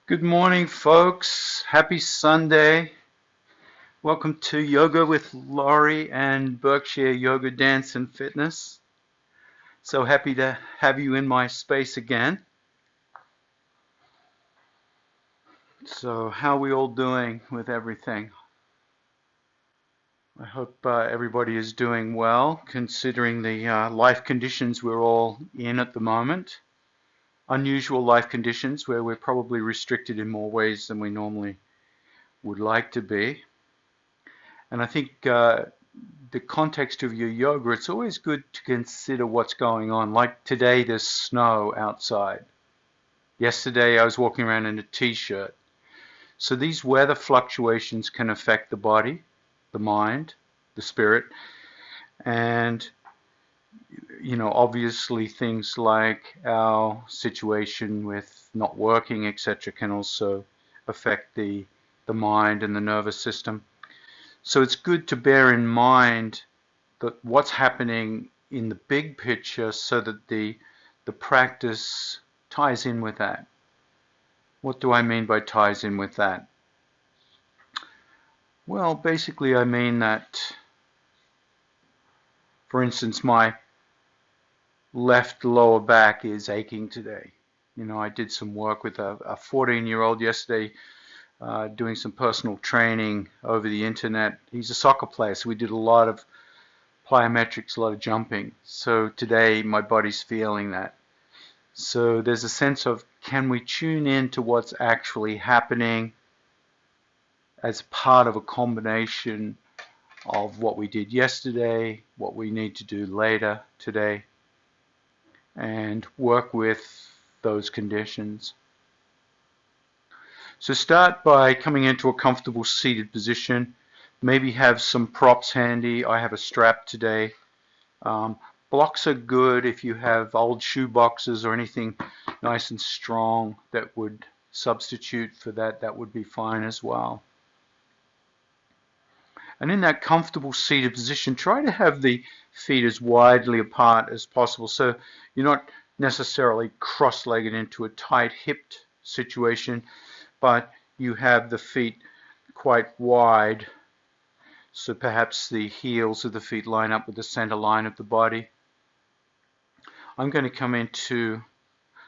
Good morning, folks. Happy Sunday. Welcome to Yoga with Laurie and Berkshire Yoga Dance and Fitness. So happy to have you in my space again. So how are we all doing with everything? I hope everybody is doing well, considering the life conditions we're all in at the moment. Unusual life conditions where we're probably restricted in more ways than we normally would like to be. And I think the context of your yoga, it's always good to consider what's going on. Like today, there's snow outside. Yesterday, I was walking around in a t-shirt. So these weather fluctuations can affect the body, the mind, the spirit, and obviously things like our situation with not working, etc., can also affect the mind and the nervous system. So it's good to bear in mind that what's happening in the big picture so that the practice ties in with that. What do I mean by ties in with that? Well, basically I mean that, for instance, my left lower back is aching today. I did some work with a 14-year-old yesterday, doing some personal training over the internet. He's a soccer player, so we did a lot of plyometrics, a lot of jumping. So today my body's feeling that. So there's a sense of, can we tune in to what's actually happening as part of a combination of what we did yesterday, what we need to do later today, and work with those conditions. So start by coming into a comfortable seated position. Maybe have some props handy. I have a strap today. Blocks are good if you have old shoe boxes or anything nice and strong that would substitute for that. That would be fine as well. And in that comfortable seated position, try to have the feet as widely apart as possible, so you're not necessarily cross-legged into a tight hipped situation, but you have the feet quite wide, so perhaps the heels of the feet line up with the center line of the body. I'm going to come into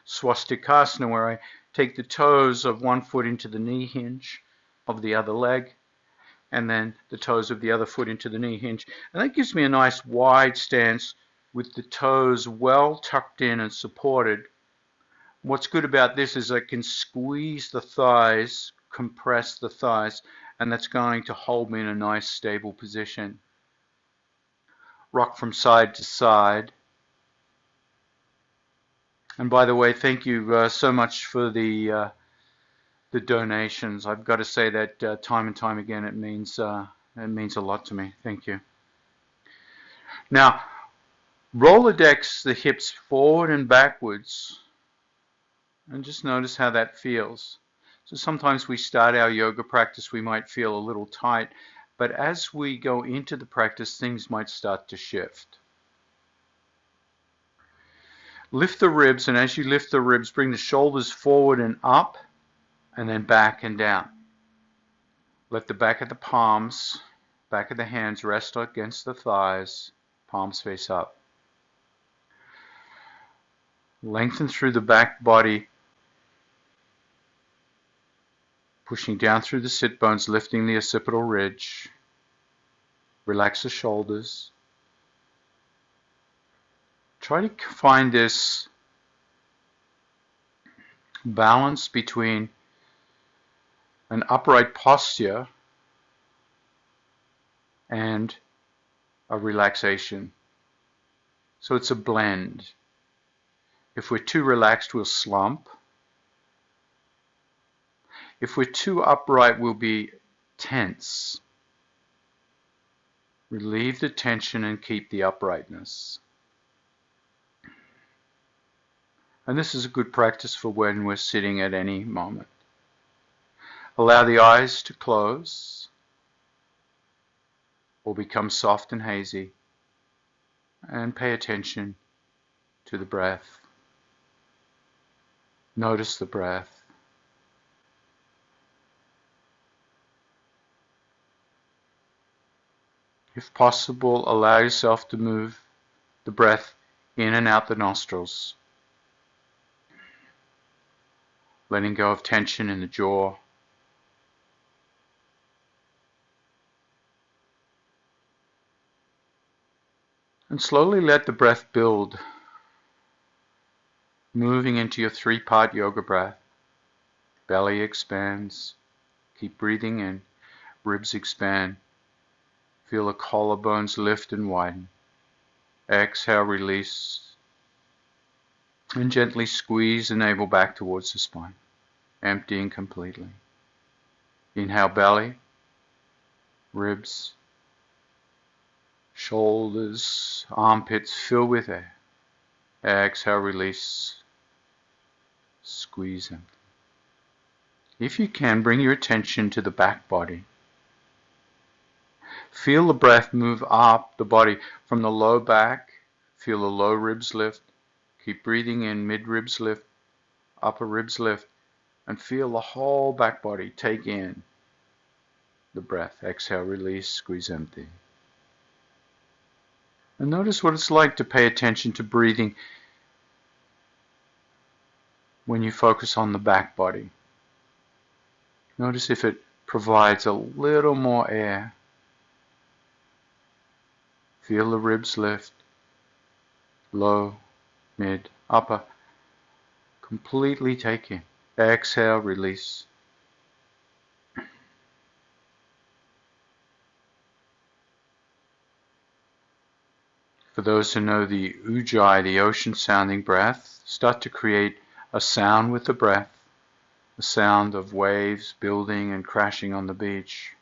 swastikasana, where I take the toes of one foot into the knee hinge of the other leg, and then the toes of the other foot into the knee hinge. And that gives me a nice wide stance with the toes well tucked in and supported. What's good about this is I can squeeze the thighs, compress the thighs, and that's going to hold me in a nice stable position. Rock from side to side. And by the way, thank you so much for the donations. I've got to say that time and time again, it means a lot to me. Thank you. Now, Rolodex the hips forward and backwards, and just notice how that feels. So sometimes we start our yoga practice, we might feel a little tight, but as we go into the practice, things might start to shift. Lift the ribs, and as you lift the ribs, bring the shoulders forward and up, and then back and down. Let the back of the palms, back of the hands rest against the thighs, palms face up. Lengthen through the back body, pushing down through the sit bones, lifting the occipital ridge. Relax the shoulders. Try to find this balance between an upright posture and a relaxation. So it's a blend. If we're too relaxed, we'll slump. If we're too upright, we'll be tense. Relieve the tension and keep the uprightness. And this is a good practice for when we're sitting at any moment. Allow the eyes to close or become soft and hazy, and pay attention to the breath. Notice the breath. If possible, allow yourself to move the breath in and out the nostrils, letting go of tension in the jaw. And slowly let the breath build, moving into your three-part yoga breath. Belly expands. Keep breathing in. Ribs expand. Feel the collarbones lift and widen. Exhale, release. And gently squeeze the navel back towards the spine, emptying completely. Inhale, belly, ribs, shoulders, armpits fill with air. Exhale, release, squeeze empty. If you can, bring your attention to the back body. Feel the breath move up the body from the low back. Feel the low ribs lift. Keep breathing in, mid ribs lift, upper ribs lift, and feel the whole back body take in the breath. Exhale, release, squeeze empty. And notice what it's like to pay attention to breathing when you focus on the back body. Notice if it provides a little more air. Feel the ribs lift, low, mid, upper. Completely take in. Exhale, release. For those who know the ujjayi, the ocean sounding breath, start to create a sound with the breath, the sound of waves building and crashing on the beach.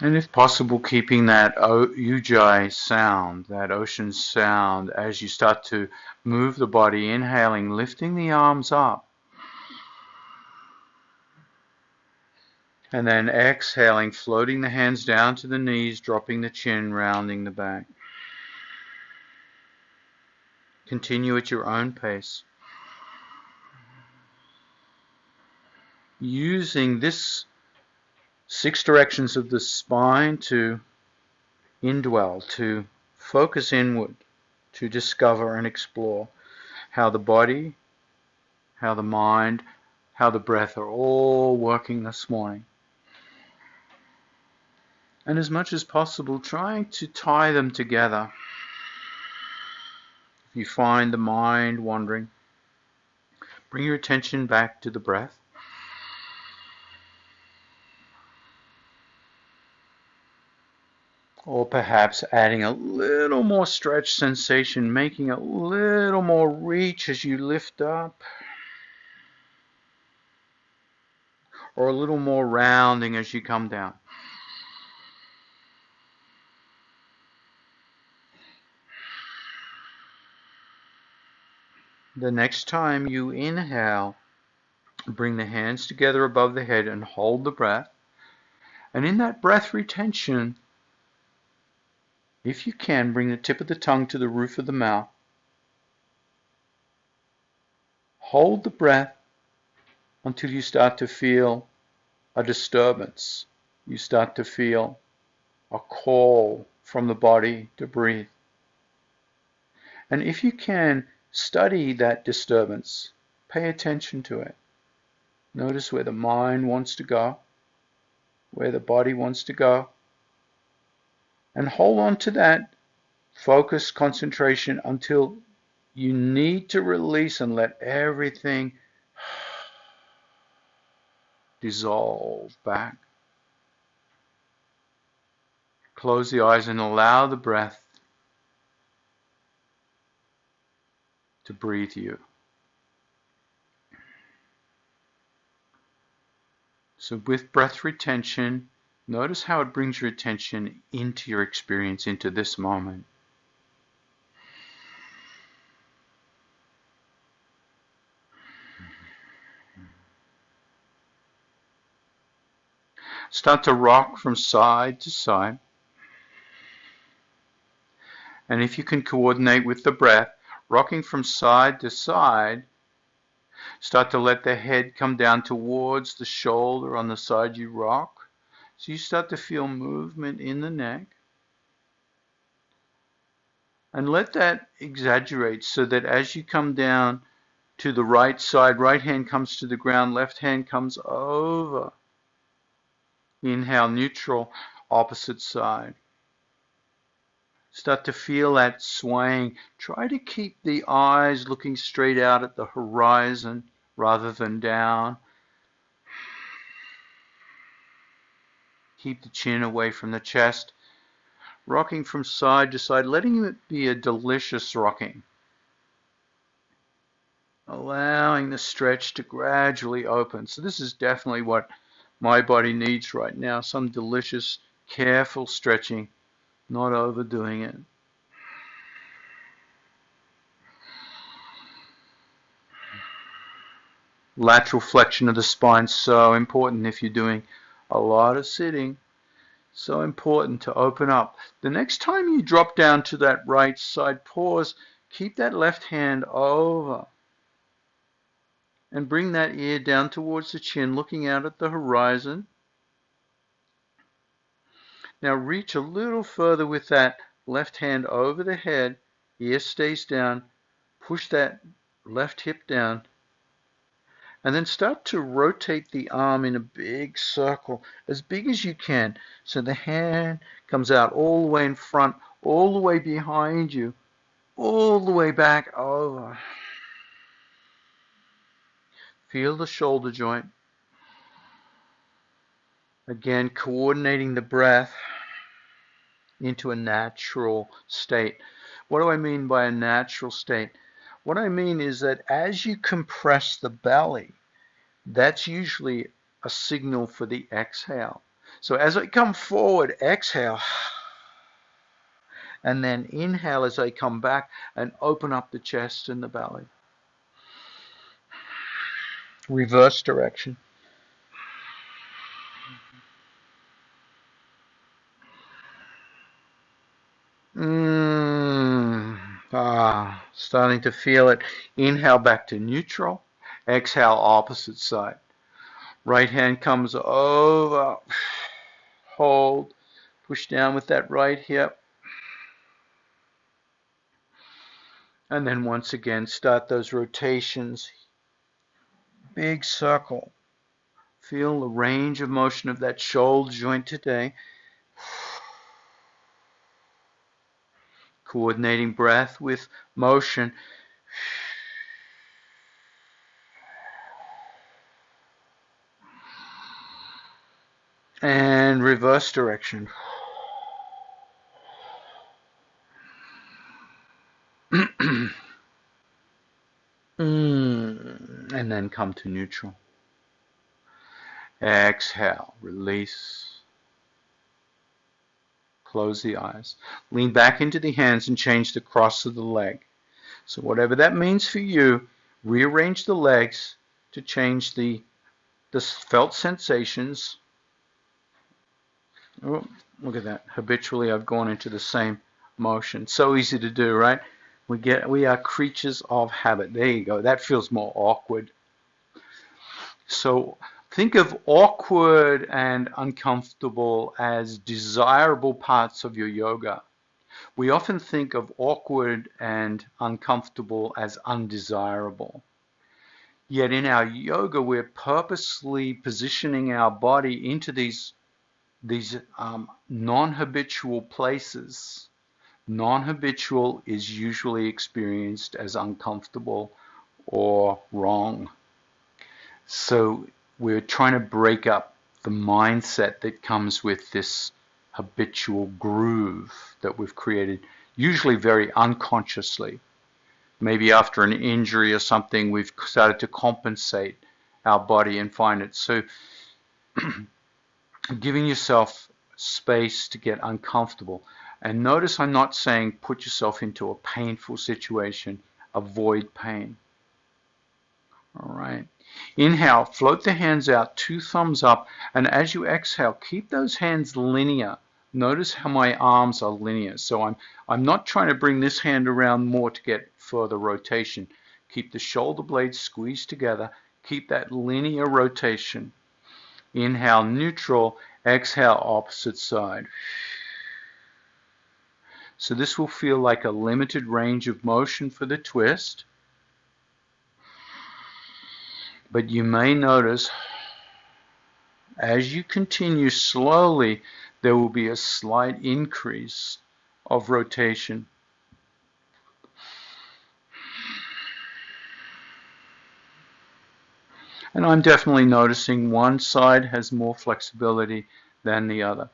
And if possible, keeping that ujjayi sound, that ocean sound, as you start to move the body, inhaling, lifting the arms up. And then exhaling, floating the hands down to the knees, dropping the chin, rounding the back. Continue at your own pace. Using this 6 directions of the spine to indwell, to focus inward, to discover and explore how the body, how the mind, how the breath are all working this morning. And as much as possible, trying to tie them together. If you find the mind wandering, bring your attention back to the breath. Or perhaps adding a little more stretch sensation, making a little more reach as you lift up. Or a little more rounding as you come down. The next time you inhale, bring the hands together above the head and hold the breath. And in that breath retention, if you can, bring the tip of the tongue to the roof of the mouth. Hold the breath until you start to feel a disturbance. You start to feel a call from the body to breathe. And if you can, study that disturbance. Pay attention to it. Notice where the mind wants to go, where the body wants to go. And hold on to that focus, concentration until you need to release and let everything dissolve back. Close the eyes and allow the breath to breathe you. So with breath retention, notice how it brings your attention into your experience, into this moment. Start to rock from side to side. And if you can coordinate with the breath, rocking from side to side, start to let the head come down towards the shoulder on the side you rock. So you start to feel movement in the neck. And let that exaggerate so that as you come down to the right side, right hand comes to the ground, left hand comes over. Inhale, neutral, opposite side. Start to feel that swaying. Try to keep the eyes looking straight out at the horizon rather than down. Keep the chin away from the chest. Rocking from side to side, letting it be a delicious rocking. Allowing the stretch to gradually open. So this is definitely what my body needs right now. Some delicious, careful stretching, not overdoing it. Lateral flexion of the spine, so important if you're doing a lot of sitting. So important to open up. The next time you drop down to that right side, pause, keep that left hand over. And bring that ear down towards the chin, looking out at the horizon. Now reach a little further with that left hand over the head. Ear stays down. Push that left hip down. And then start to rotate the arm in a big circle, as big as you can. So the hand comes out all the way in front, all the way behind you, all the way back over. Feel the shoulder joint. Again, coordinating the breath into a natural state. What do I mean by a natural state? What I mean is that as you compress the belly, that's usually a signal for the exhale. So as I come forward, exhale, and then inhale as I come back and open up the chest and the belly. Reverse direction. Starting to feel it. Inhale back to neutral. Exhale, opposite side. Right hand comes over. Hold. Push down with that right hip. And then once again, start those rotations. Big circle. Feel the range of motion of that shoulder joint today. Coordinating breath with motion. And reverse direction. And then come to neutral. Exhale, release. Close the eyes. Lean back into the hands and change the cross of the leg. So whatever that means for you, rearrange the legs to change the felt sensations. Oh, look at that. Habitually, I've gone into the same motion. So easy to do, right? We are creatures of habit. There you go. That feels more awkward. So think of awkward and uncomfortable as desirable parts of your yoga. We often think of awkward and uncomfortable as undesirable. Yet in our yoga, we're purposely positioning our body into these non-habitual places. Non-habitual is usually experienced as uncomfortable or wrong. So we're trying to break up the mindset that comes with this habitual groove that we've created, usually very unconsciously. Maybe after an injury or something, we've started to compensate our body and find it. So giving yourself space to get uncomfortable. And notice I'm not saying put yourself into a painful situation. Avoid pain. All right. Inhale, float the hands out, 2 thumbs up, and as you exhale, keep those hands linear. Notice how my arms are linear. So I'm not trying to bring this hand around more to get further rotation. Keep the shoulder blades squeezed together. Keep that linear rotation. Inhale, neutral. Exhale, opposite side. So this will feel like a limited range of motion for the twist. But you may notice as you continue slowly, there will be a slight increase of rotation. And I'm definitely noticing one side has more flexibility than the other.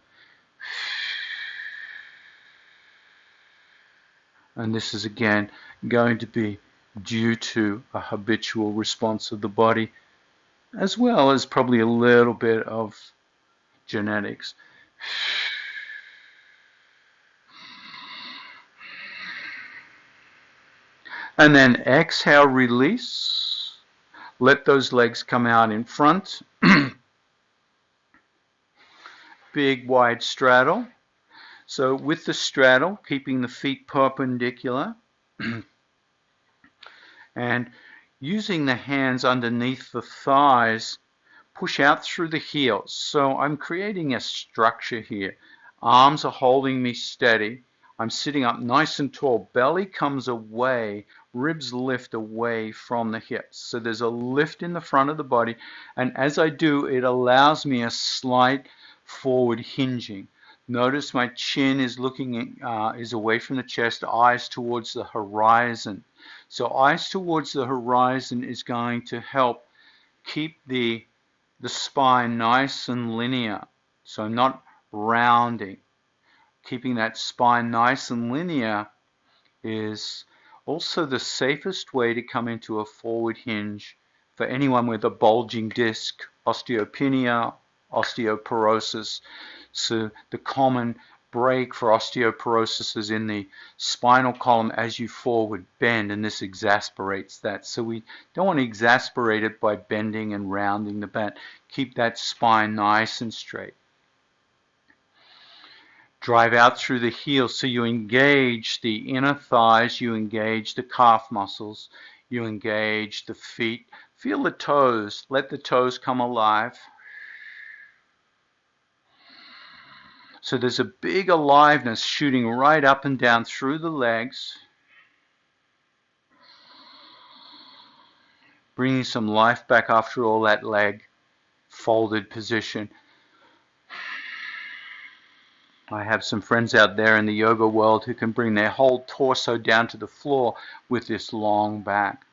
And this is again going to be due to a habitual response of the body, as well as probably a little bit of genetics. And then exhale, release. Let those legs come out in front. Big wide straddle. So with the straddle, keeping the feet perpendicular and using the hands underneath the thighs, push out through the heels. So I'm creating a structure here. Arms are holding me steady. I'm sitting up nice and tall. Belly comes away. Ribs lift away from the hips. So there's a lift in the front of the body. And as I do, it allows me a slight forward hinging. Notice my chin is looking is away from the chest, eyes towards the horizon. So eyes towards the horizon is going to help keep the spine nice and linear. So I'm not rounding. Keeping that spine nice and linear is also the safest way to come into a forward hinge for anyone with a bulging disc, osteopenia, osteoporosis. So the common break for osteoporosis is in the spinal column as you forward bend, and this exasperates that. So we don't want to exasperate it by bending and rounding the back. Keep that spine nice and straight. Drive out through the heels, so you engage the inner thighs, you engage the calf muscles, you engage the feet. Feel the toes, let the toes come alive. So there's a big aliveness shooting right up and down through the legs, bringing some life back after all that leg folded position. I have some friends out there in the yoga world who can bring their whole torso down to the floor with this long back.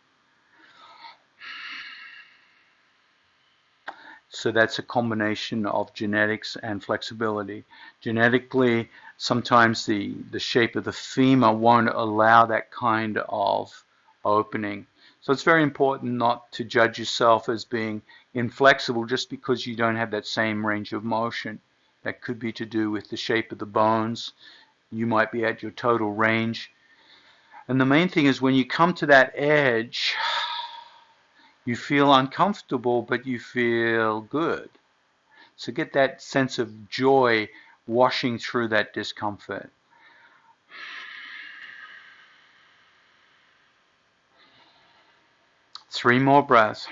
So that's a combination of genetics and flexibility. Genetically, sometimes the shape of the femur won't allow that kind of opening. So it's very important not to judge yourself as being inflexible just because you don't have that same range of motion. That could be to do with the shape of the bones. You might be at your total range. And the main thing is when you come to that edge, you feel uncomfortable, but you feel good. So get that sense of joy washing through that discomfort. Three more breaths.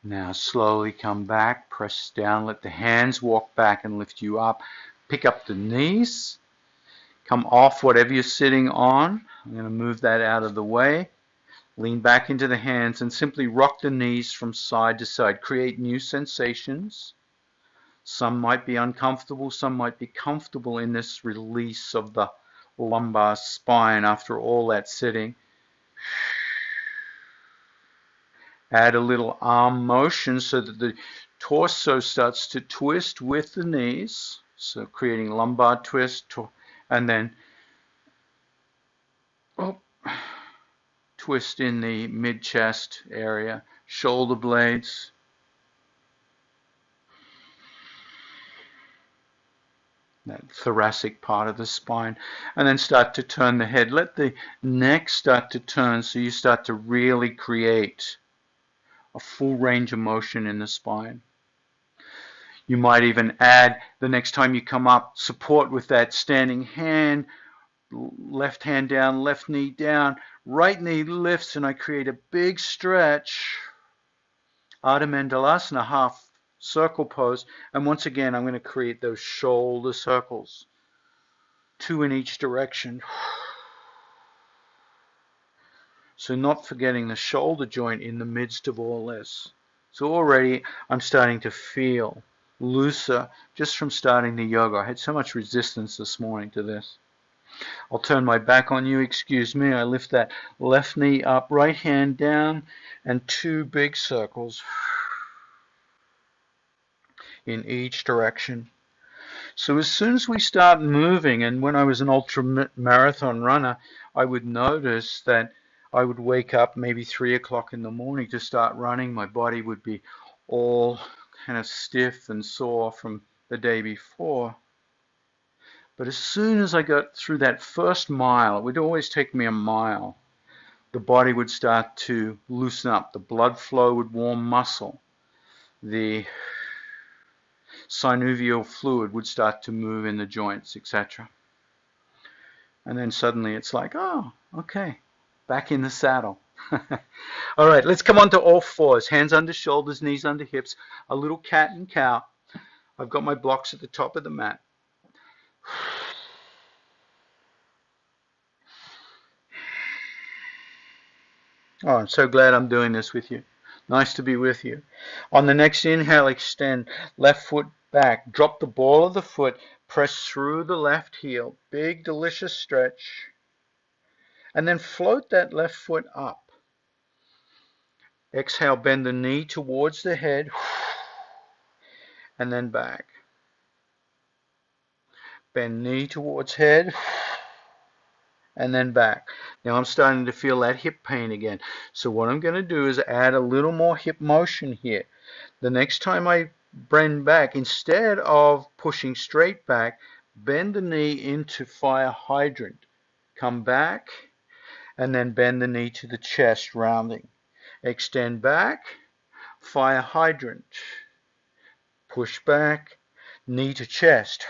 Now slowly come back, press down, let the hands walk back and lift you up. Pick up the knees, come off whatever you're sitting on. I'm going to move that out of the way. Lean back into the hands and simply rock the knees from side to side. Create new sensations. Some might be uncomfortable, some might be comfortable in this release of the lumbar spine after all that sitting. Add a little arm motion so that the torso starts to twist with the knees. So creating lumbar twist, and then twist in the mid-chest area, shoulder blades. that thoracic part of the spine, and then start to turn the head. Let the neck start to turn so you start to really create a full range of motion in the spine. You might even add, the next time you come up, support with that standing hand, left hand down, left knee down, right knee lifts, and I create a big stretch, Ardha Mandalasana, half circle pose, and once again I'm going to create those shoulder circles, 2 in each direction. So not forgetting the shoulder joint in the midst of all this. So already I'm starting to feel looser just from starting the yoga. I had so much resistance this morning to this. I'll turn my back on you, excuse me. I lift that left knee up, right hand down, and 2 big circles in each direction. So as soon as we start moving, and when I was an ultra marathon runner, I would notice that I would wake up maybe 3 o'clock in the morning to start running. My body would be all kind of stiff and sore from the day before. But as soon as I got through that first mile, it would always take me a mile, the body would start to loosen up. The blood flow would warm muscle. The synovial fluid would start to move in the joints, etc. And then suddenly it's like, oh, okay, back in the saddle. All right, let's come on to all fours. Hands under shoulders, knees under hips, a little cat and cow. I've got my blocks at the top of the mat. Oh, I'm so glad I'm doing this with you. Nice to be with you. On the next inhale, extend left foot back. Drop the ball of the foot. Press through the left heel. Big, delicious stretch. And then float that left foot up. Exhale, bend the knee towards the head. And then back. Bend knee towards head. And then back. Now I'm starting to feel that hip pain again. So what I'm going to do is add a little more hip motion here. The next time I bend back, instead of pushing straight back, bend the knee into fire hydrant. Come back and then bend the knee to the chest, rounding. Extend back, fire hydrant. Push back, knee to chest.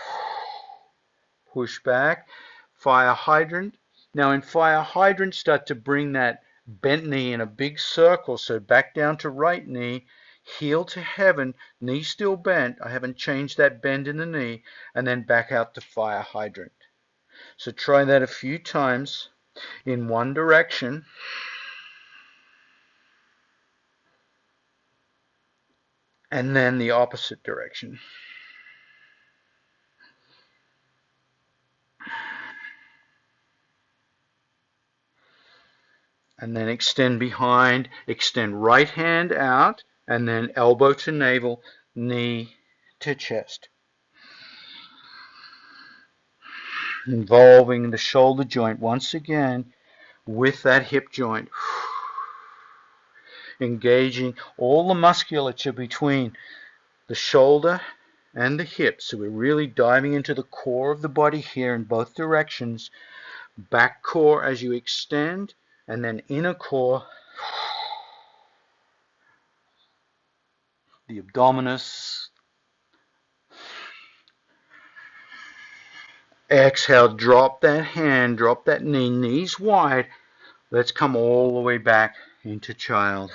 Push back, fire hydrant. Now in fire hydrant, start to bring that bent knee in a big circle. So back down to right knee, heel to heaven, knee still bent. I haven't changed that bend in the knee. And then back out to fire hydrant. So try that a few times in one direction. And then the opposite direction. And then extend behind, extend right hand out, and then elbow to navel, knee to chest. Involving the shoulder joint once again with that hip joint. Engaging all the musculature between the shoulder and the hip. So we're really diving into the core of the body here in both directions. Back core as you extend, and then inner core, the abdominis. Exhale, drop that hand, drop that knee, knees wide. Let's come all the way back into child.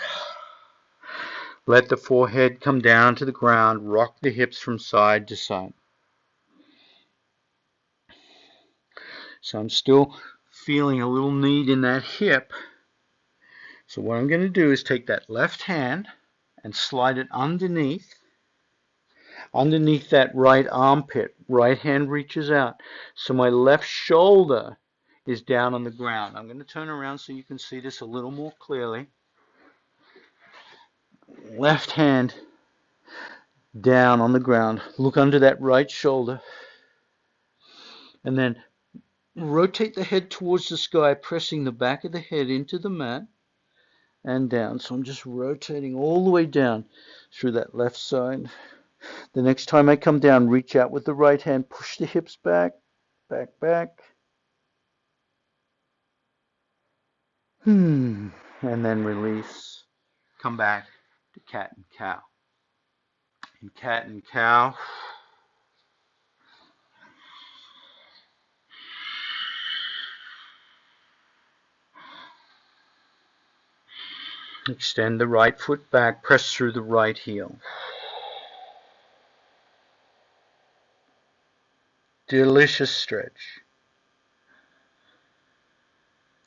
Let the forehead come down to the ground. Rock the hips from side to side. So I'm still feeling a little need in that hip. So what I'm going to do is take that left hand and slide it underneath that right armpit. Right hand reaches out. So my left shoulder is down on the ground. I'm going to turn around so you can see this a little more clearly. Left hand down on the ground. Look under that right shoulder. And then rotate the head towards the sky, pressing the back of the head into the mat and down. So I'm just rotating all the way down through that left side. The next time I come down, reach out with the right hand, push the hips back, back, back. And then release. Come back to cat and cow. In cat and cow, extend the right foot back, press through the right heel. Delicious stretch.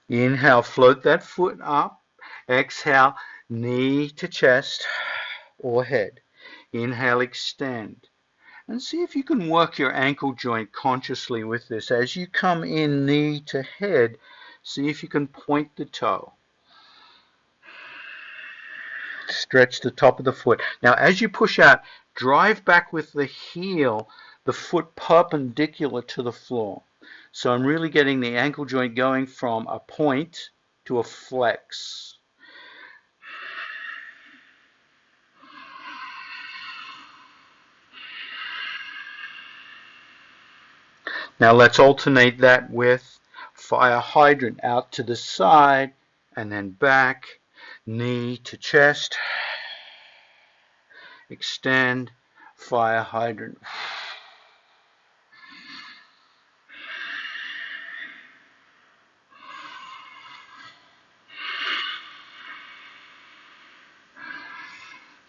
Inhale, float that foot up. Exhale, knee to chest or head. Inhale, extend. And see if you can work your ankle joint consciously with this. As you come in knee to head, see if you can point the toe. Stretch the top of the foot. Now as you push out, drive back with the heel, the foot perpendicular to the floor. So I'm really getting the ankle joint going from a point to a flex. Now let's alternate that with fire hydrant, out to the side and then back, knee to chest, extend, fire hydrant.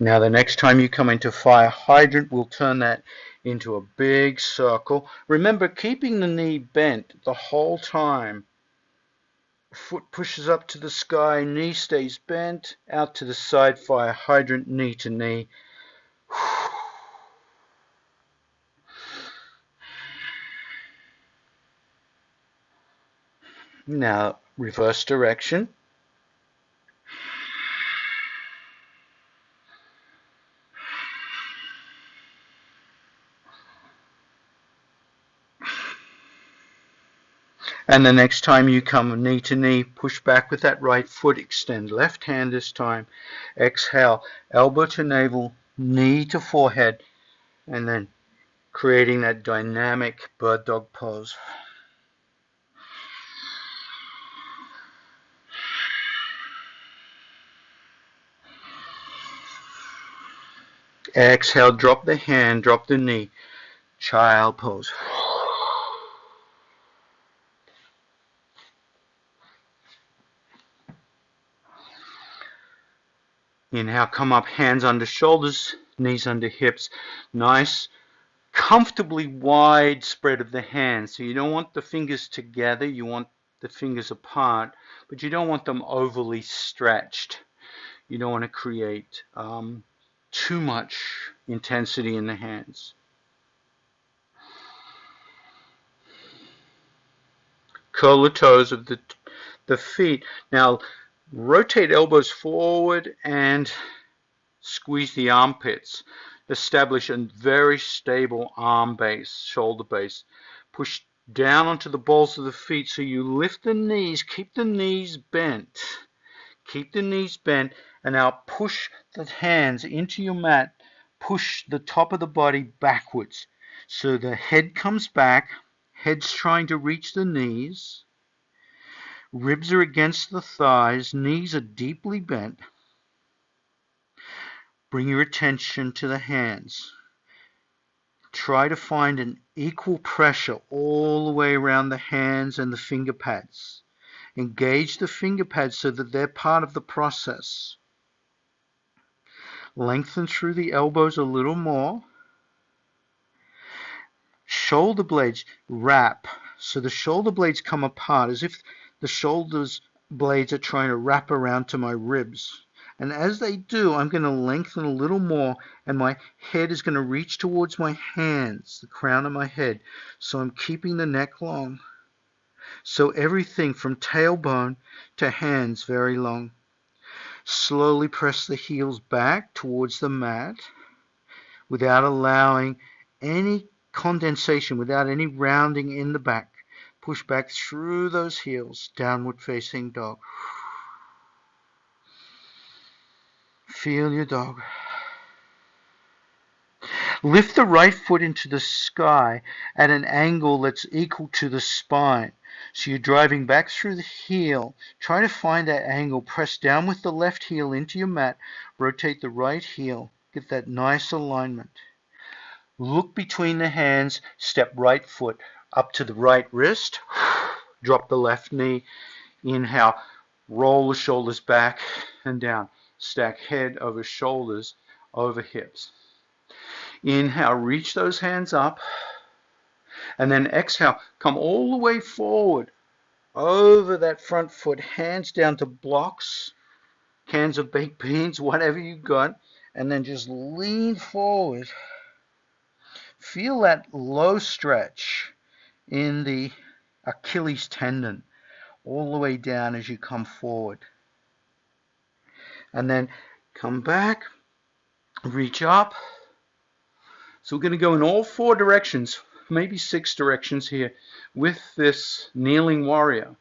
Now the next time you come into fire hydrant, we'll turn that into a big circle. Remember, keeping the knee bent the whole time. Foot pushes up to the sky, knee stays bent, out to the side, fire hydrant, knee to knee. Now reverse direction. And the next time you come knee to knee, push back with that right foot, extend left hand this time. Exhale, elbow to navel, knee to forehead, and then creating that dynamic bird dog pose. Exhale, drop the hand, drop the knee, child pose. Inhale, come up, hands under shoulders, knees under hips. Nice, comfortably wide spread of the hands. So you don't want the fingers together, you want the fingers apart, but you don't want them overly stretched. You don't want to create too much intensity in the hands. Curl the toes of the feet. Now rotate elbows forward and squeeze the armpits. Establish a very stable arm base, shoulder base. Push down onto the balls of the feet so you lift the knees, keep the knees bent. Keep the knees bent, and now push the hands into your mat. Push the top of the body backwards. So the head comes back, head's trying to reach the knees. Ribs are against the thighs, knees are deeply bent. Bring your attention to the hands. Try to find an equal pressure all the way around the hands and the finger pads. Engage the finger pads so that they're part of the process. Lengthen through the elbows a little more. Shoulder blades wrap. So the shoulder blades come apart as if the shoulders blades are trying to wrap around to my ribs. And as they do, I'm going to lengthen a little more, and my head is going to reach towards my hands, the crown of my head. So I'm keeping the neck long. So everything from tailbone to hands very long. Slowly press the heels back towards the mat without allowing any condensation, without any rounding in the back. Push back through those heels, downward facing dog. Feel your dog. Lift the right foot into the sky at an angle that's equal to the spine. So you're driving back through the heel. Try to find that angle. Press down with the left heel into your mat. Rotate the right heel. Get that nice alignment. Look between the hands. Step right foot up to the right wrist. Drop the left knee. Inhale. Roll the shoulders back and down. Stack head over shoulders over hips. Inhale, reach those hands up. And then exhale, come all the way forward over that front foot, hands down to blocks, cans of baked beans, whatever you got. And then just lean forward. Feel that low stretch in the Achilles tendon all the way down as you come forward. And then come back, reach up. So we're going to go in all 4 directions, maybe 6 directions here with this kneeling warrior.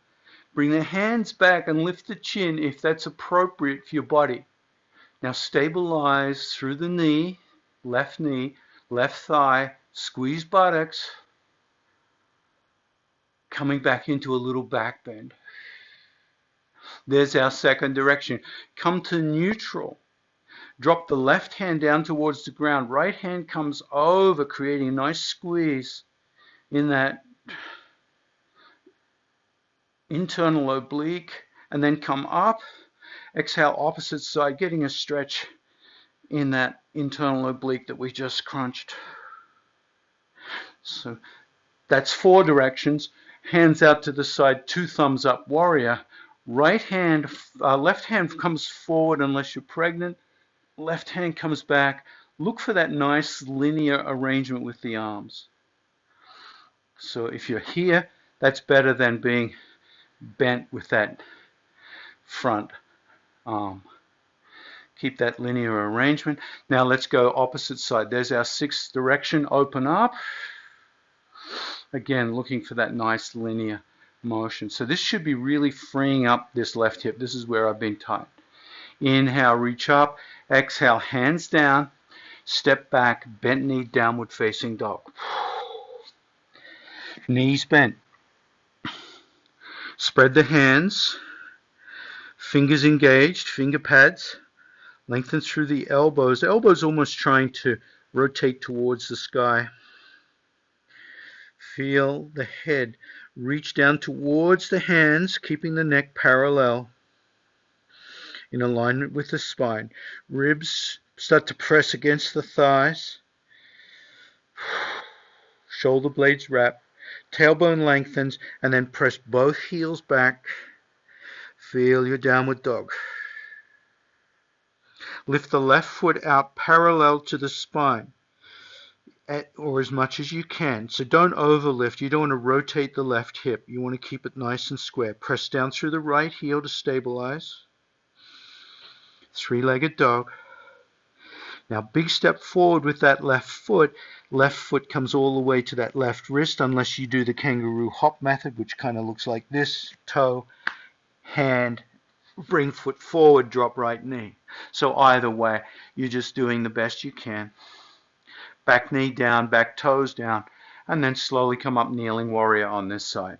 Bring the hands back and lift the chin if that's appropriate for your body. Now stabilize through the knee, left thigh, squeeze buttocks, coming back into a little back bend. There's our second direction. Come to neutral. Drop the left hand down towards the ground. Right hand comes over, creating a nice squeeze in that internal oblique. And then come up. Exhale, opposite side, getting a stretch in that internal oblique that we just crunched. So that's 4 directions. Hands out to the side, 2 thumbs up, warrior. Right hand, left hand comes forward unless you're pregnant. Left hand comes back. Look for that nice linear arrangement with the arms. So if you're here, that's better than being bent with that front arm. Keep that linear arrangement. Now let's go opposite side. There's our 6th direction. Open up. Again, looking for that nice linear motion. So this should be really freeing up this left hip. This is where I've been tight. Inhale, reach up. Exhale, hands down. Step back, bent knee, downward facing dog. Knees bent. Spread the hands. Fingers engaged, finger pads. Lengthen through the elbows. Elbows almost trying to rotate towards the sky. Feel the head reach down towards the hands, keeping the neck parallel in alignment with the spine. Ribs start to press against the thighs. Shoulder blades wrap. Tailbone lengthens, and then press both heels back. Feel your downward dog. Lift the left foot out parallel to the spine, or as much as you can. So don't overlift. You don't want to rotate the left hip. You want to keep it nice and square. Press down through the right heel to stabilize. 3-legged dog. Now big step forward with that left foot. Left foot comes all the way to that left wrist, unless you do the kangaroo hop method, which kind of looks like this. Toe, hand, bring foot forward, drop right knee. So either way, you're just doing the best you can. Back knee down, back toes down, and then slowly come up kneeling warrior on this side.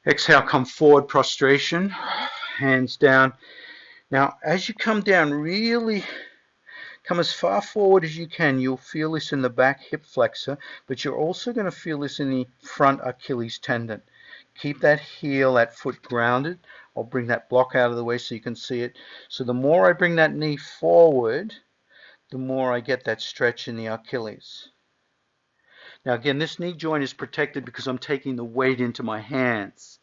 Exhale, come forward, prostration, hands down. Now, as you come down, really come as far forward as you can. You'll feel this in the back hip flexor, but you're also going to feel this in the front Achilles tendon. Keep that heel, that foot grounded. I'll bring that block out of the way so you can see it. So the more I bring that knee forward, the more I get that stretch in the Achilles. Now again, this knee joint is protected because I'm taking the weight into my hands.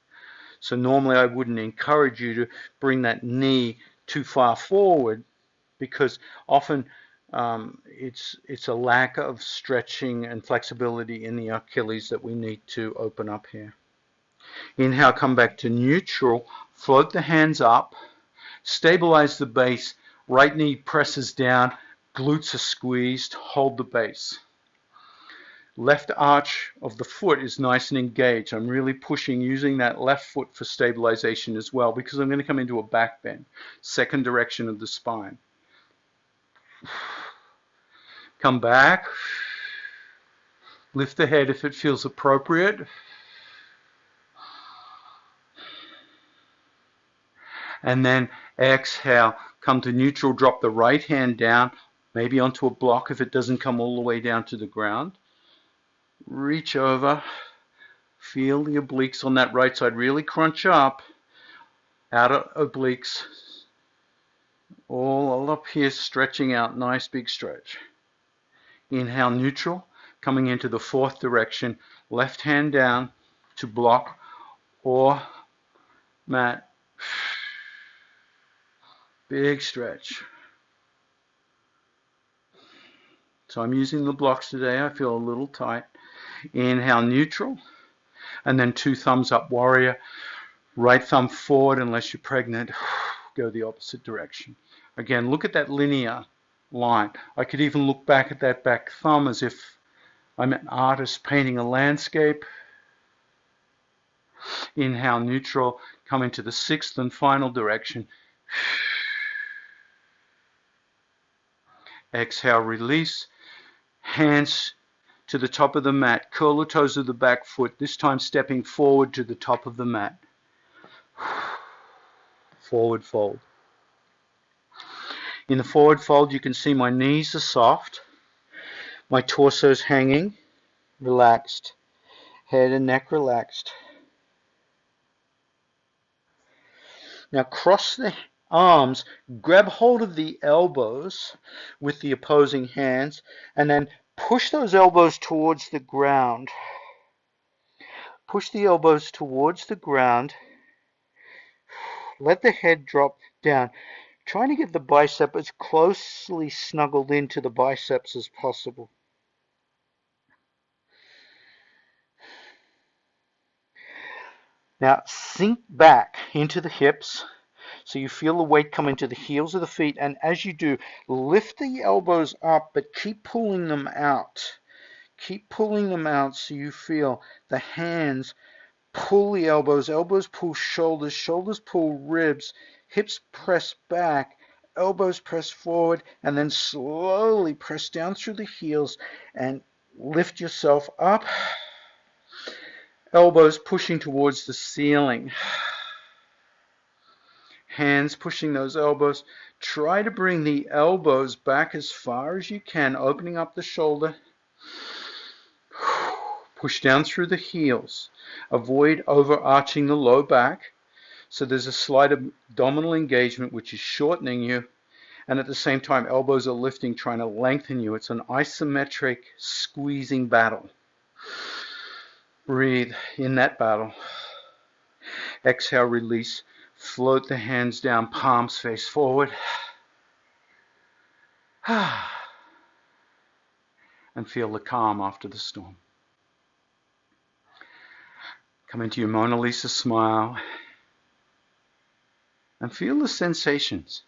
So normally I wouldn't encourage you to bring that knee too far forward, because often it's a lack of stretching and flexibility in the Achilles that we need to open up here. Inhale, come back to neutral. Float the hands up. Stabilize the base. Right knee presses down. Glutes are squeezed. Hold the base. Left arch of the foot is nice and engaged. I'm really pushing, using that left foot for stabilization as well, because I'm going to come into a back bend. Second direction of the spine. Come back. Lift the head if it feels appropriate. And then exhale. Come to neutral. Drop the right hand down, maybe onto a block if it doesn't come all the way down to the ground. Reach over. Feel the obliques on that right side. Really crunch up. Outer obliques. All up here, stretching out. Nice big stretch. Inhale, neutral. Coming into the fourth direction. Left hand down to block or mat. Big stretch. So I'm using the blocks today. I feel a little tight. Inhale, neutral. And then 2 thumbs up, warrior. Right thumb forward unless you're pregnant. Go the opposite direction. Again, look at that linear line. I could even look back at that back thumb as if I'm an artist painting a landscape. Inhale, neutral. Come into the 6th and final direction. Exhale, release. Hands to the top of the mat. Curl the toes of the back foot, this time stepping forward to the top of the mat. Forward fold. In the forward fold, you can see my knees are soft. My torso is hanging, relaxed. Head and neck relaxed. Now cross the arms, grab hold of the elbows with the opposing hands, and then push those elbows towards the ground. Push the elbows towards the ground. Let the head drop down. Trying to get the bicep as closely snuggled into the biceps as possible. Now sink back into the hips so you feel the weight come into the heels of the feet, and as you do, lift the elbows up but keep pulling them out. Keep pulling them out so you feel the hands pull the elbows, elbows pull shoulders, shoulders pull ribs, hips press back, elbows press forward, and then slowly press down through the heels and lift yourself up. Elbows pushing towards the ceiling. Hands pushing those elbows. Try to bring the elbows back as far as you can, opening up the shoulder. Push down through the heels. Avoid overarching the low back. So there's a slight abdominal engagement which is shortening you. And at the same time, elbows are lifting, trying to lengthen you. It's an isometric squeezing battle. Breathe in that battle. Exhale, release. Float the hands down, palms face forward. And feel the calm after the storm. Come into your Mona Lisa smile. And feel the sensations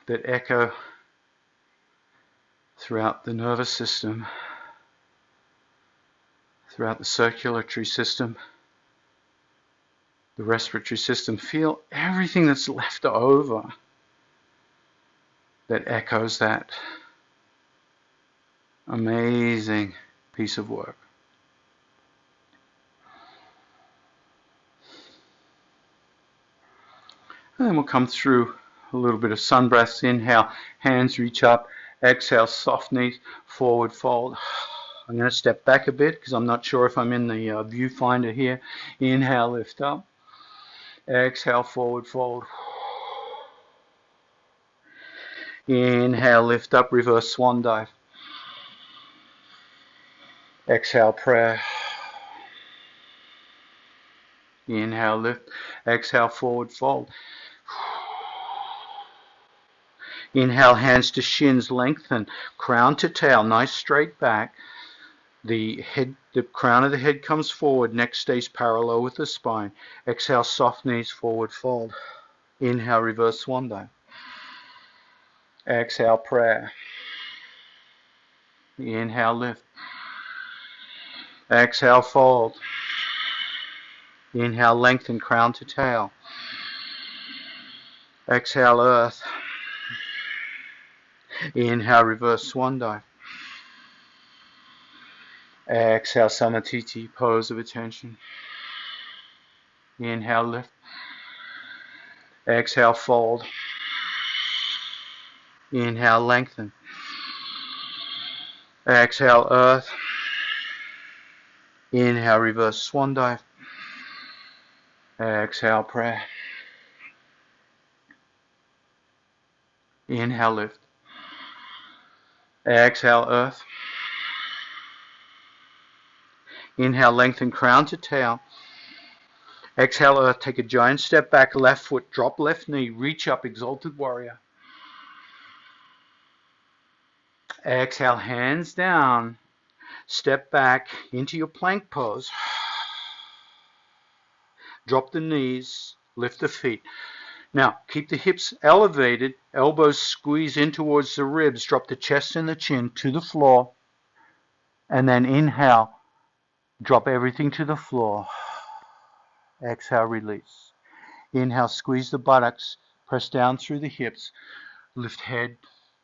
that echo throughout the nervous system, throughout the circulatory system, the respiratory system. Feel everything that's left over that echoes that amazing piece of work. And then we'll come through a little bit of sun breaths. Inhale, hands reach up. Exhale, soft knees, forward fold. I'm going to step back a bit because I'm not sure if I'm in the viewfinder here. Inhale, lift up. Exhale, forward fold. Inhale, lift up, reverse swan dive. Exhale, prayer. Inhale, lift. Exhale, forward fold. Inhale, hands to shins, lengthen, crown to tail, nice straight back. The crown of the head comes forward, neck stays parallel with the spine. Exhale, soft knees, forward fold. Inhale, reverse swan dive. Exhale, prayer. Inhale, lift. Exhale, fold. Inhale, lengthen, crown to tail. Exhale, earth. Inhale, reverse swan dive. Exhale, Samatiti, pose of attention. Inhale, lift. Exhale, fold. Inhale, lengthen. Exhale, earth. Inhale, reverse swan dive. Exhale, prayer. Inhale, lift. Exhale, earth. Inhale, lengthen crown to tail. Exhale, earth. Take a giant step back, left foot, drop left knee, reach up, exalted warrior. Exhale, hands down. Step back into your plank pose. Drop the knees, lift the feet. Now, keep the hips elevated, elbows squeeze in towards the ribs, drop the chest and the chin to the floor, and then inhale, drop everything to the floor. Exhale, release. Inhale, squeeze the buttocks, press down through the hips, lift head,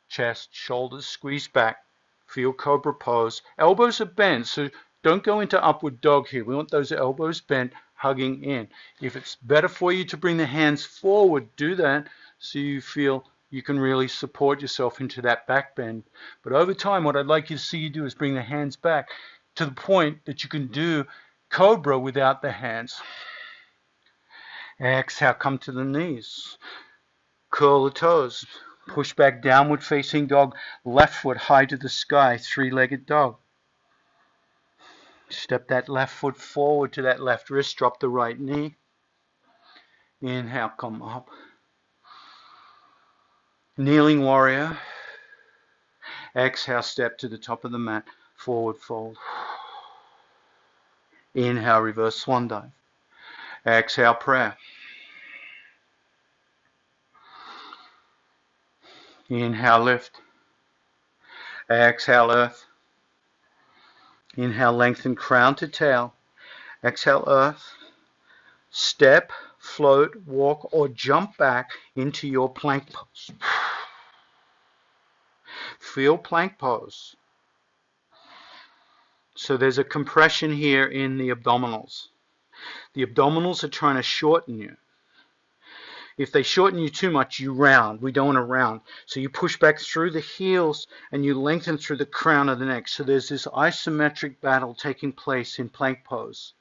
chest, shoulders, squeeze back, feel cobra pose. Elbows are bent, so don't go into upward dog here. We want those elbows bent, hugging in. If it's better for you to bring the hands forward, do that so you feel you can really support yourself into that back bend. But over time, what I'd like you to see you do is bring the hands back to the point that you can do cobra without the hands. Exhale, come to the knees. Curl the toes. Push back, downward facing dog. Left foot high to the sky, three-legged dog. Step that left foot forward to that left wrist. Drop the right knee. Inhale, come up. Kneeling warrior. Exhale, step to the top of the mat. Forward fold. Inhale, reverse swan dive. Exhale, prayer. Inhale, lift. Exhale, earth. Inhale, lengthen crown to tail. Exhale, earth. Step, float, walk, or jump back into your plank pose. Feel plank pose. So there's a compression here in the abdominals. The abdominals are trying to shorten you. If they shorten you too much, you round. We don't want to round. So you push back through the heels and you lengthen through the crown of the neck. So there's this isometric battle taking place in plank pose.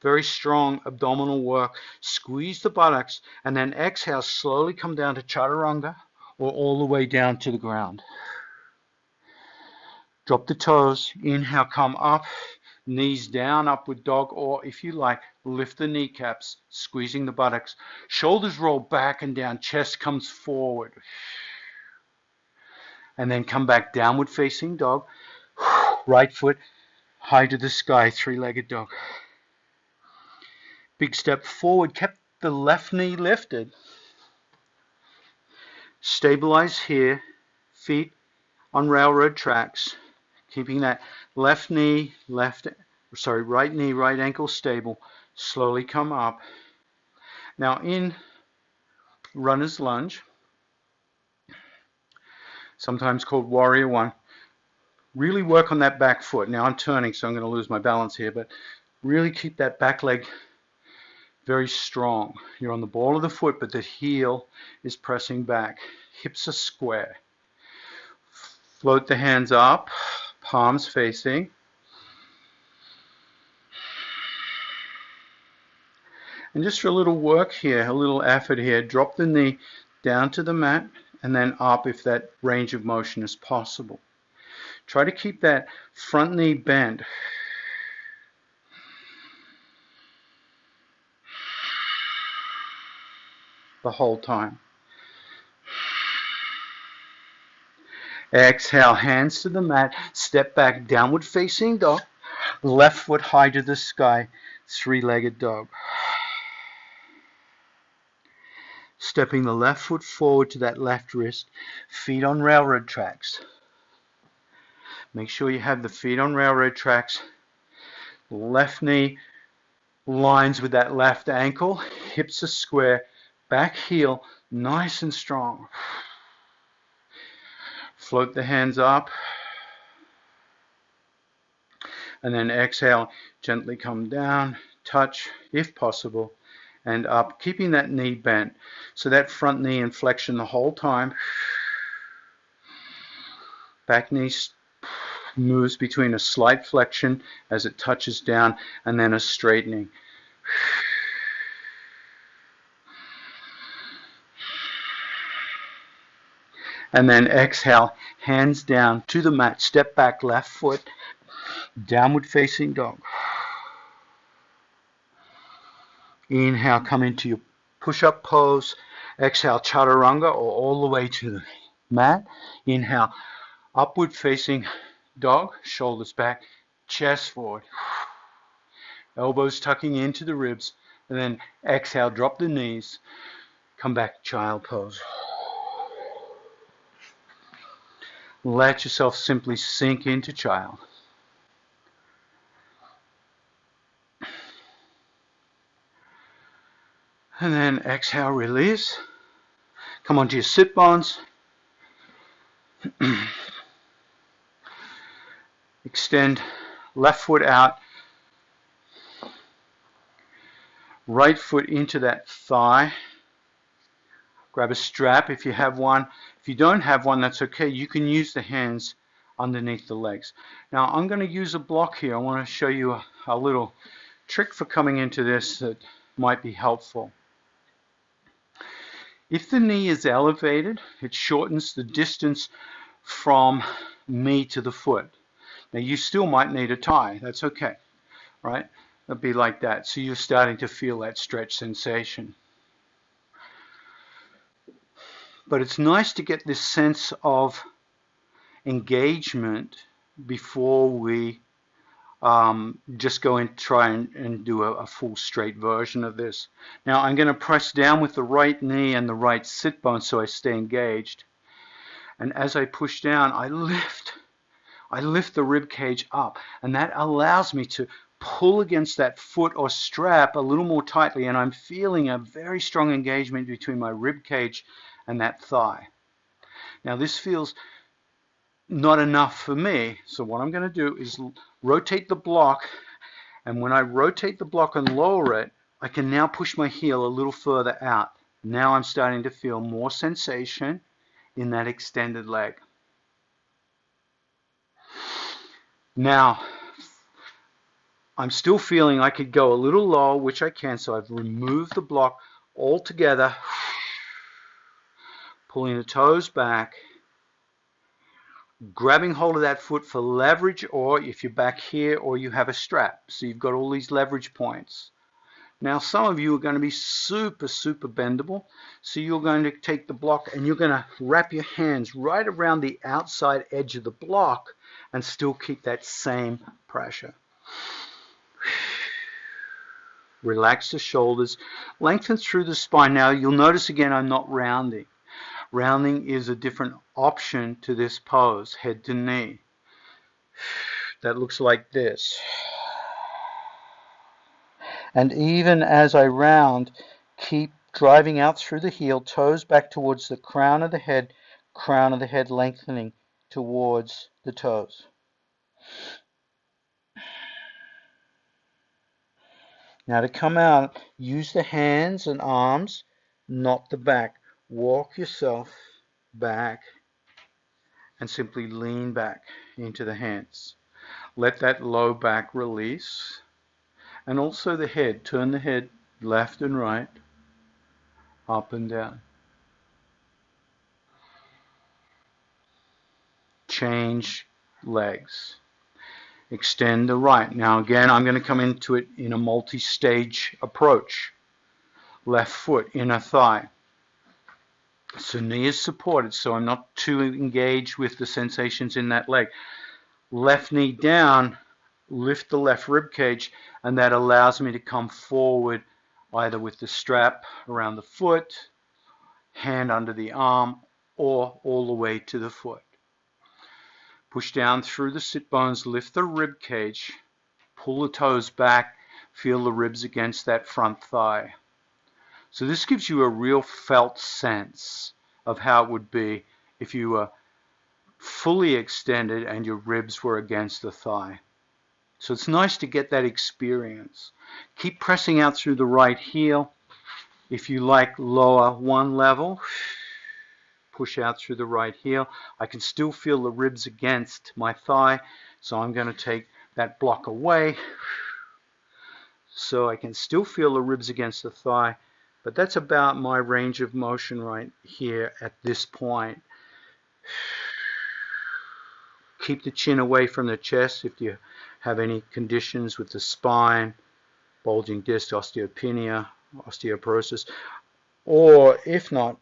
Very strong abdominal work. Squeeze the buttocks and then exhale. Slowly come down to chaturanga or all the way down to the ground. Drop the toes. Inhale, come up. Knees down, upward dog, or if you like, lift the kneecaps, squeezing the buttocks. Shoulders roll back and down, chest comes forward. And then come back, downward facing dog. Right foot high to the sky, three-legged dog. Big step forward, kept the left knee lifted. Stabilize here, feet on railroad tracks. Keeping that right knee, right ankle stable. Slowly come up. Now in runner's lunge, sometimes called warrior one, really work on that back foot. Now I'm turning, so I'm going to lose my balance here, but really keep that back leg very strong. You're on the ball of the foot, but the heel is pressing back. Hips are square. Float the hands up. Palms facing. And just for a little work here, a little effort here, drop the knee down to the mat and then up if that range of motion is possible. Try to keep that front knee bent. The whole time. Exhale, hands to the mat, step back, downward facing dog, left foot high to the sky, three-legged dog. Stepping the left foot forward to that left wrist, feet on railroad tracks. Make sure you have the feet on railroad tracks. Left knee lines with that left ankle, hips are square, back heel nice and strong. Float the hands up. And then exhale, gently come down, touch if possible, and up, keeping that knee bent. So that front knee in flexion the whole time. Back knee moves between a slight flexion as it touches down and then a straightening. And then exhale, hands down to the mat, step back, left foot, downward facing dog. Inhale, come into your push-up pose. Exhale, chaturanga, or all the way to the mat. Inhale, upward facing dog, shoulders back, chest forward. Elbows tucking into the ribs. And then exhale, drop the knees. Come back, child pose. Let yourself simply sink into child. And then exhale, release. Come onto your sit bones. Extend left foot out. Right foot into that thigh. Grab a strap if you have one. If you don't have one, that's okay. You can use the hands underneath the legs. Now I'm going to use a block here. I want to show you a little trick for coming into this that might be helpful. If the knee is elevated, it shortens the distance from me to the foot. Now you still might need a tie. That's okay, right? It'll be like that. So you're starting to feel that stretch sensation. But it's nice to get this sense of engagement before we just go and try and do a full straight version of this. Now I'm going to press down with the right knee and the right sit bone so I stay engaged. And as I push down, I lift the rib cage up, and that allows me to pull against that foot or strap a little more tightly, and I'm feeling a very strong engagement between my rib cage and that thigh. Now this feels not enough for me, so what I'm going to do is rotate the block, and when I rotate the block and lower it, I can now push my heel a little further out. Now I'm starting to feel more sensation in that extended leg. Now I'm still feeling I could go a little low, which I can, so I've removed the block altogether, pulling the toes back, grabbing hold of that foot for leverage, or if you're back here or you have a strap. So you've got all these leverage points. Now some of you are going to be super bendable, so you're going to take the block and you're going to wrap your hands right around the outside edge of the block and still keep that same pressure. Relax the shoulders, lengthen through the spine. Now you'll notice again I'm not rounding. Rounding is a different option to this pose, head to knee. That looks like this. And even as I round, keep driving out through the heel, toes back towards the crown of the head lengthening towards the toes. Now to come out, use the hands and arms, not the back. Walk yourself back and simply lean back into the hands. Let that low back release. And also the head. Turn the head left and right, up and down. Change legs. Extend the right. Now again, I'm going to come into it in a multi-stage approach. Left foot, inner thigh. So knee is supported, so I'm not too engaged with the sensations in that leg. Left knee down, lift the left rib cage, and that allows me to come forward either with the strap around the foot, hand under the arm, or all the way to the foot. Push down through the sit bones, lift the rib cage, pull the toes back, feel the ribs against that front thigh. So this gives you a real felt sense of how it would be if you were fully extended and your ribs were against the thigh. So it's nice to get that experience. Keep pressing out through the right heel. If you like lower one level, push out through the right heel. I can still feel the ribs against my thigh, so I'm going to take that block away. So I can still feel the ribs against the thigh, but that's about my range of motion right here at this point. Keep the chin away from the chest if you have any conditions with the spine, bulging disc, osteopenia, osteoporosis, or if not,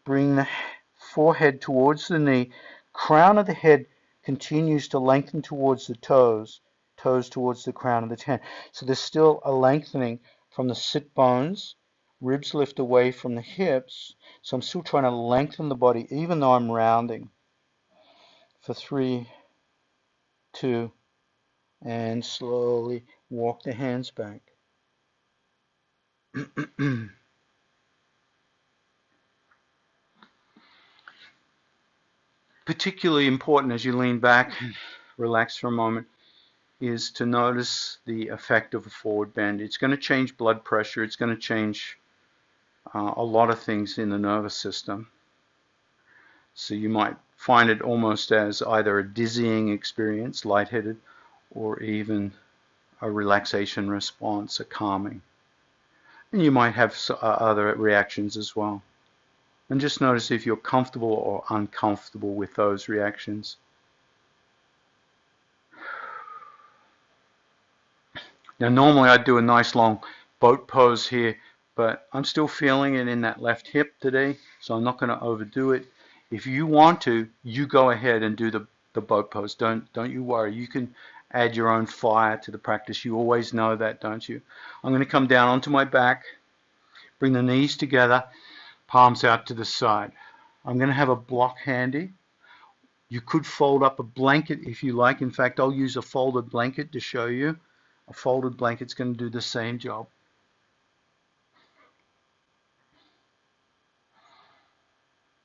bring the forehead towards the knee. Crown of the head continues to lengthen towards the toes, toes towards the crown of the head. So there's still a lengthening from the sit bones, ribs lift away from the hips. So I'm still trying to lengthen the body even though I'm rounding. For 3, 2, and slowly walk the hands back. Particularly important as you lean back and relax for a moment is to notice the effect of a forward bend. It's going to change blood pressure. It's going to change a lot of things in the nervous system. So you might find it almost as either a dizzying experience, lightheaded, or even a relaxation response, a calming. And you might have other reactions as well. And just notice if you're comfortable or uncomfortable with those reactions. Now normally I'd do a nice long boat pose here, but I'm still feeling it in that left hip today, so I'm not going to overdo it. If you want to, you go ahead and do the boat pose. Don't you worry. You can add your own fire to the practice. You always know that, don't you? I'm going to come down onto my back, bring the knees together, palms out to the side. I'm going to have a block handy. You could fold up a blanket if you like. In fact, I'll use a folded blanket to show you. A folded blanket's going to do the same job.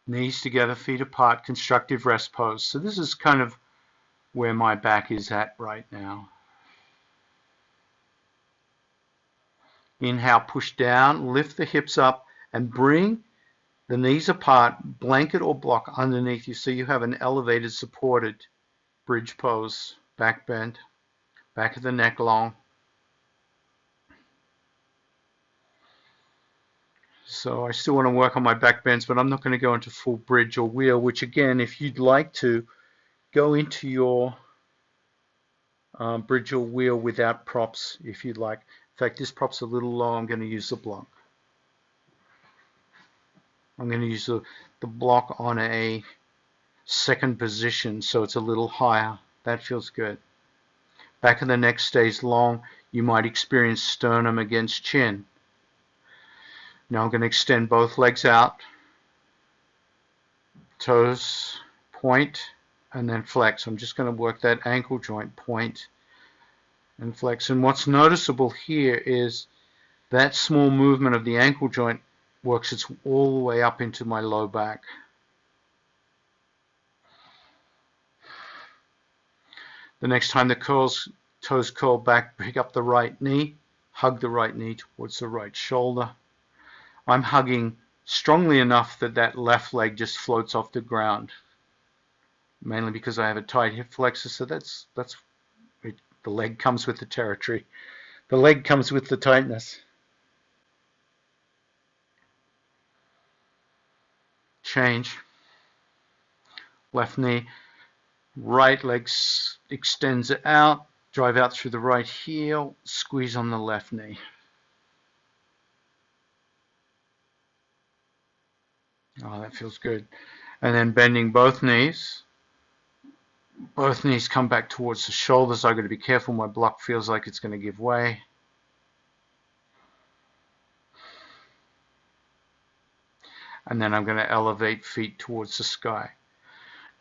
Knees together, feet apart, constructive rest pose. So this is kind of where my back is at right now. Inhale, push down, lift the hips up, and bring the knees apart, blanket or block underneath you so you have an elevated, supported bridge pose. Back bend, back of the neck long. So I still want to work on my back bends, but I'm not going to go into full bridge or wheel, which again, if you'd like to, go into your bridge or wheel without props if you'd like. In fact, this prop's a little low. I'm going to use the block. I'm going to use the block on a second position, so it's a little higher. That feels good. Back of the neck stays long. You might experience sternum against chin. Now I'm going to extend both legs out. Toes point and then flex. I'm just going to work that ankle joint, point and flex. And what's noticeable here is that small movement of the ankle joint works its all the way up into my low back. The next time the toes curl back, pick up the right knee, hug the right knee towards the right shoulder. I'm hugging strongly enough that that left leg just floats off the ground, mainly because I have a tight hip flexor, so that's it. The leg comes with the territory. The leg comes with the tightness. Change. Left knee, right leg extends it out, drive out through the right heel, squeeze on the left knee. Oh, that feels good. And then bending both knees. Both knees come back towards the shoulders. I've got to be careful. My block feels like it's going to give way. And then I'm going to elevate feet towards the sky.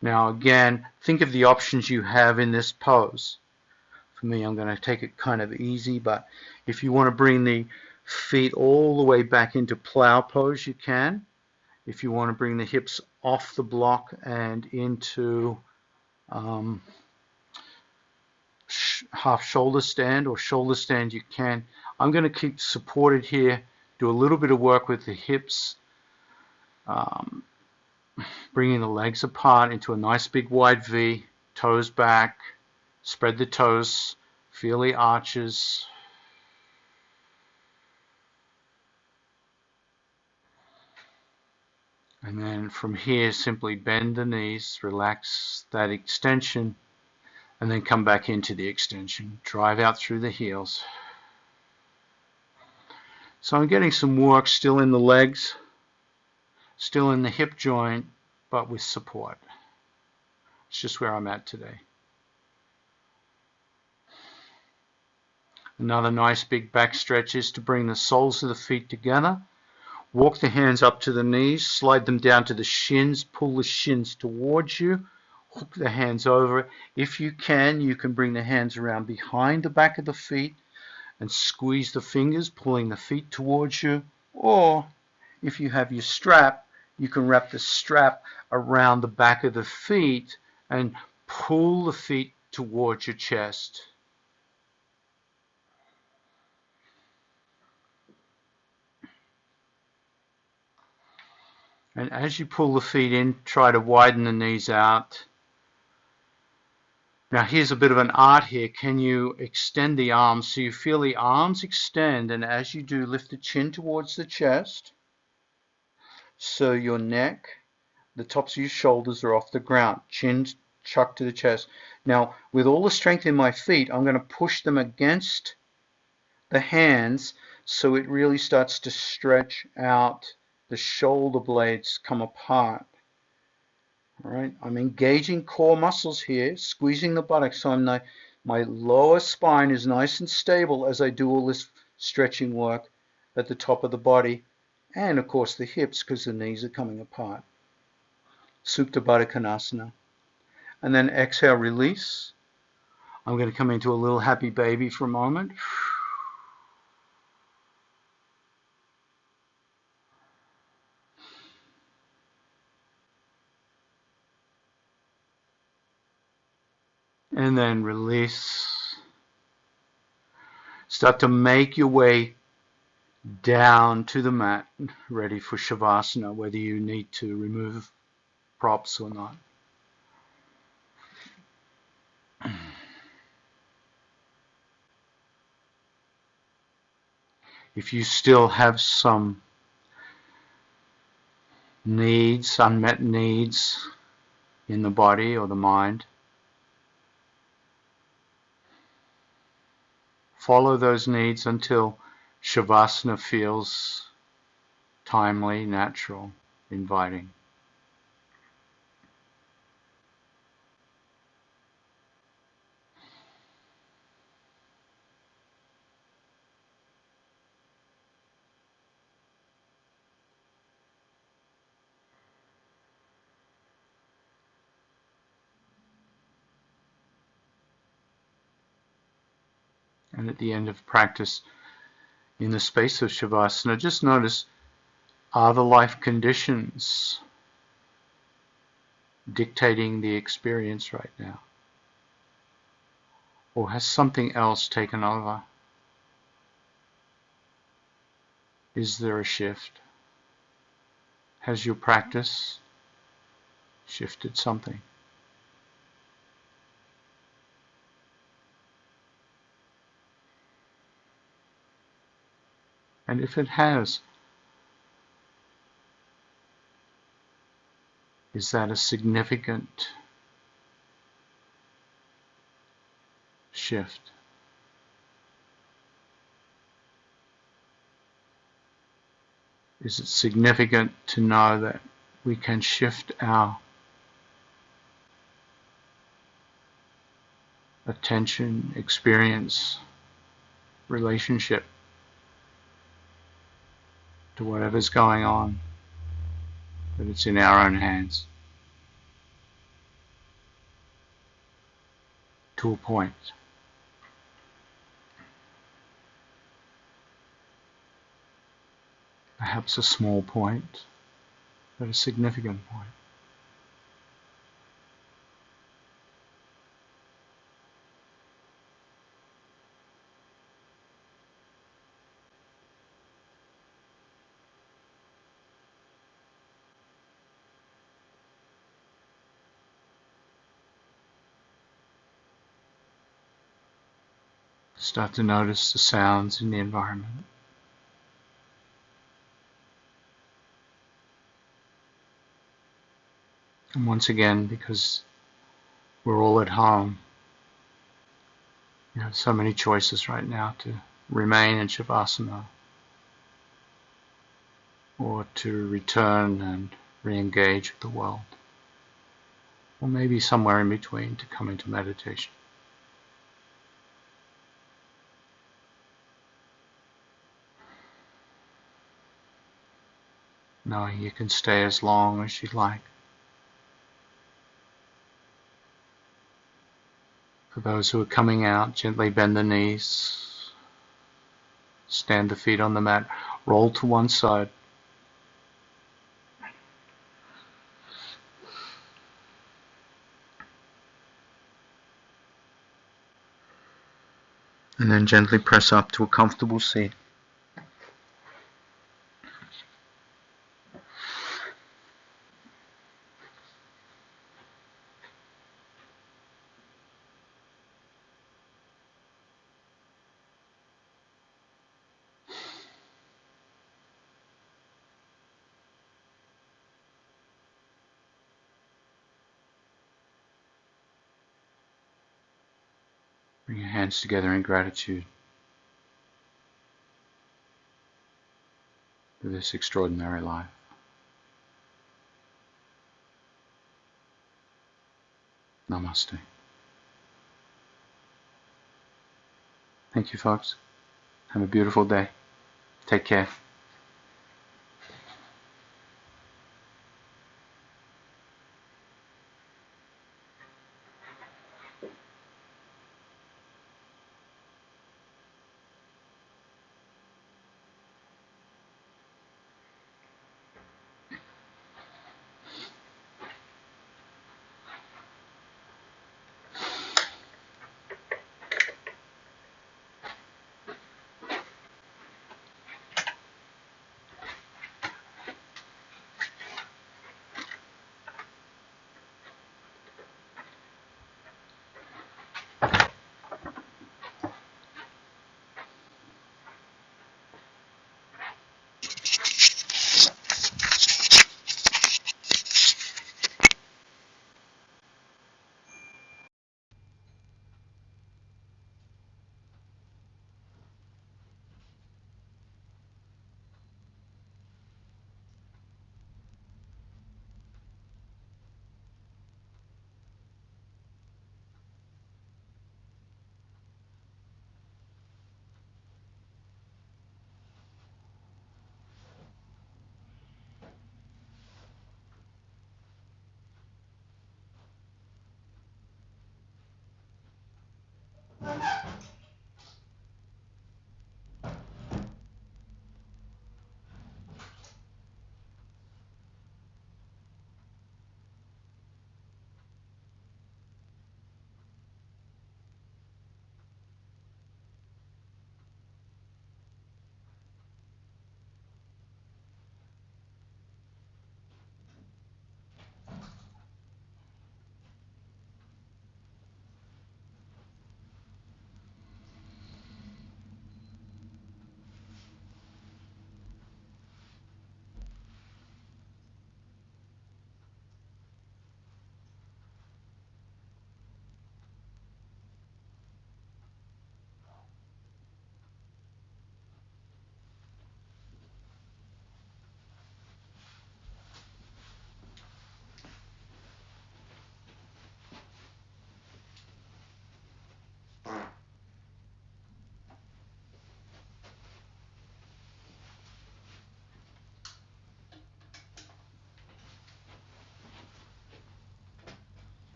Now again, think of the options you have in this pose. For me, I'm going to take it kind of easy, but if you want to bring the feet all the way back into plow pose, you can. If you want to bring the hips off the block and into half shoulder stand or shoulder stand, you can. I'm going to keep supported here, do a little bit of work with the hips, bringing the legs apart into a nice big wide V, toes back, spread the toes, feel the arches. And then from here, simply bend the knees, relax that extension, and then come back into the extension. Drive out through the heels. So I'm getting some work still in the legs, still in the hip joint, but with support. It's just where I'm at today. Another nice big back stretch is to bring the soles of the feet together. Walk the hands up to the knees, slide them down to the shins, pull the shins towards you, hook the hands over. If you can bring the hands around behind the back of the feet and squeeze the fingers, pulling the feet towards you. Or if you have your strap, you can wrap the strap around the back of the feet and pull the feet towards your chest. And as you pull the feet in, try to widen the knees out. Now here's a bit of an art here. Can you extend the arms so you feel the arms extend, and as you do, lift the chin towards the chest so your neck, the tops of your shoulders are off the ground, chin chucked to the chest. Now with all the strength in my feet, I'm going to push them against the hands so it really starts to stretch out. The shoulder blades come apart. All right, I'm engaging core muscles here, squeezing the buttocks so my lower spine is nice and stable as I do all this stretching work at the top of the body, and of course the hips because the knees are coming apart. Supta Baddha Konasana. And then exhale, release. I'm going to come into a little happy baby for a moment. And then release. Start to make your way down to the mat, ready for Shavasana, whether you need to remove props or not. If you still have some needs, unmet needs in the body or the mind, follow those needs until Shavasana feels timely, natural, inviting. And at the end of practice, in the space of Shavasana, just notice, are the life conditions dictating the experience right now? Or has something else taken over? Is there a shift? Has your practice shifted something? And if it has, is that a significant shift? Is it significant to know that we can shift our attention, experience, relationship to whatever's going on, that it's in our own hands to a point? Perhaps a small point, at a significant point. Start to notice the sounds in the environment. And once again, because we're all at home, you have so many choices right now to remain in Shavasana or to return and re-engage with the world, or maybe somewhere in between to come into meditation. Knowing you can stay as long as you'd like. For those who are coming out, gently bend the knees, stand the feet on the mat, roll to one side. And then gently press up to a comfortable seat. Bring your hands together in gratitude for this extraordinary life. Namaste. Thank you, folks. Have a beautiful day. Take care.